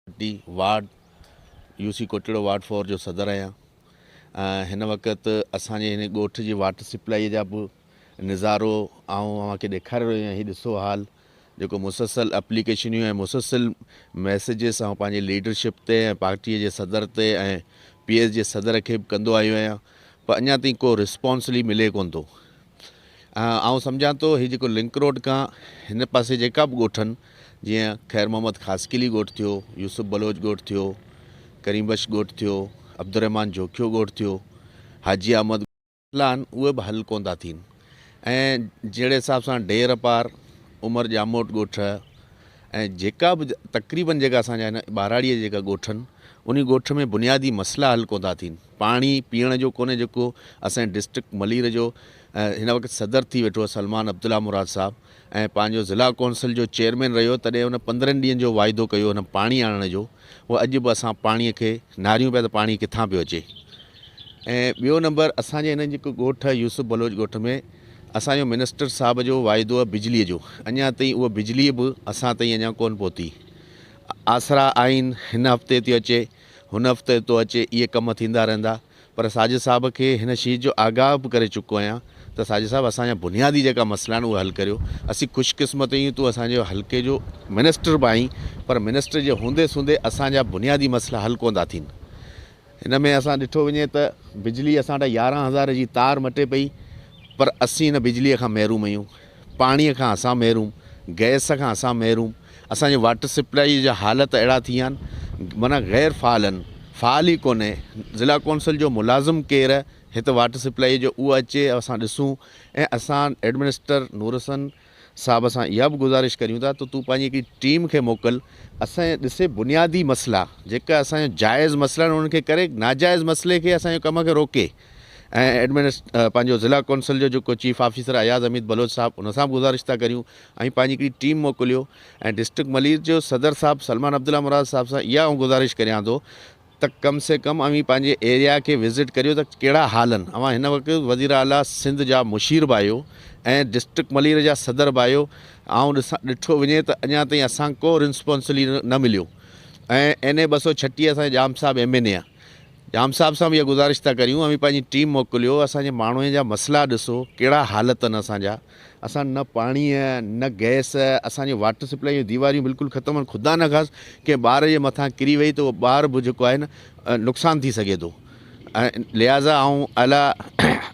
D ward UC कोटड़ो ward 4 जो सदर आहियां। हिन वक़्तु असांजे हिन ॻोठ जी वाटर सप्लाई जा बि नज़ारो तव्हांखे ॾेखारे रहियो आहियां। हीउ ॾिसो हाल जेको मुसलसल एप्लीकेशनियूं ऐं मुसलसल मैसेजिस पंहिंजे लीडरशिप ते ऐं पार्टीअ जे सदर ते ऐं PS जे सदर खे बि कंदो आयो आहियां, पर अञा ताईं को रिस्पॉन्सली मिले कोन थो। सम्झां थो हीउ जेको लिंक रोड खां हिन पासे जेका बि ॻोठनि, जीअं ख़ैर मोहम्मद ख़ासकिली ॻोठ थियो, यूसुफ बलोच ॻोठ थियो, करीमबख्श ॻोठ थियो, अब्दुर्रहमान जोखियो ॻोठ थियो, हाजी अहमद आहिनि, उहे बि हल कोन था थियनि। ऐं जहिड़े हिसाब सां ढेर पार उमर जामोट ॻोठ ऐं जेका बि तक़रीबन जेका असांजा हिन ॿाराड़ीअ जेका ॻोठनि, उन ॻोठ में बुनियादी मसइला हल कोन था थियनि। पाणी पीअण जो कोन्हे, जेको असांजे डिस्ट्रिक्ट मलीर जो हिन वक़्तु सदर थी वेठो आहे सलमान अब्दुल्ला मुराद साहब, ऐं पंहिंजो ज़िला कौंसिल जो चेयरमैन रहियो, तॾहिं हुन 15 ॾींहंनि जो वाइदो कयो हुन पाणी आणण जो। उहो अॼु बि असां पाणीअ खे नारियूं पिया त पाणी किथां पियो अचे। ऐं ॿियो नंबर, असांजे हिन जेको ॻोठ आहे यूसुफ बलोच ॻोठ में असांजो मिनिस्टर साहब जो वाइदो आहे बिजलीअ जो, अञा ताईं उहा बिजली बि असां ताईं अञा कोन पहुती। आसरा आइन हिन हफ़्ते थी अचे, हुन हफ़्ते थो अचे, इहे कम थींदा रहंदा। पर साजिद साहब खे हिन शइ जो आगाह बि करे चुको आहियां त साजिद साहब असांजा बुनियादी जेका मसइला आहिनि उहे हल करियो। असीं ख़ुशकिस्मत आहियूं, तूं असांजे हल्के जो मिनिस्टर बि आहीं, पर मिनिस्टर जे हूंदे सूंदे असांजा बुनियादी मसइला हल कोन था थियनि। हिन में असां ॾिठो वञे त बिजली असां वटि 11,000 जी तार मटे पई, पर असीं हिन बिजलीअ खां महरूम आहियूं। पाणीअ खां असां महरूम, गैस खां असां महरूम। असांजे वाटर सप्लाई जा हालत अहिड़ा थी विया आहिनि, माना गैर फ़ाल आहिनि, फ़ाल ई कोन्हे। ज़िला कौंसिल जो मुलाज़िम केरु हिते वाटर सप्लाई जो, उहो अचे, असां ॾिसूं। ऐं असां एडमिनिस्टर नूरसन साहब सां इहा बि गुज़ारिश करियूं था त तूं पंहिंजी हिकिड़ी टीम खे मोकिल, असांजे ॾिसे बुनियादी मसइला जेका असांजा जाइज़ मसइला आहिनि उन्हनि खे करे, नाजाइज़ मसइले खे असांजे कम खे रोके। ऐं पंहिंजो ज़िला कौंसिल जो जेको चीफ ऑफिसर अयाज़ हमीद बलोच साहब, उन सां बि गुज़ारिश था करियूं ऐं पंहिंजी हिकिड़ी टीम मोकिलियो। ऐं डिस्ट्रिक्ट मलीर जो सदर साहब सलमान अब्दुल्ला मुराद साहब सां इहा गुज़ारिश करियां थो त कम से कम पंहिंजे एरिया खे विज़िट करियो त कहिड़ा हाल आहिनि। हिन वक़्तु वज़ीर आला सिंध जा मुशीर बि आहियो ऐं डिस्ट्रिक्ट मलीर जा सदर बि आहियो। ॾिठो वञे त अञा ताईं असां को रिस्पॉन्सली न मिलियो। ऐं NA 236 असांजे जाम साहब MNA आहे, जाम साहब सां बि इहा गुज़ारिश था करियूं पंहिंजी टीम मोकिलियो, असांजे माण्हुनि जा मसइला ॾिसो कहिड़ा हालत आहिनि असांजा। असां न पाणीअ न गैस, असांजे वाटर सप्लाई जूं दीवारियूं बिल्कुलु ख़तमु आहिनि। ख़ुदा न ख़ासि कंहिं ॿार जे मथां किरी वई त उहो ॿार बि जेको आहे न नुक़सानु थी सघे थो। ऐं लिहाज़ा अला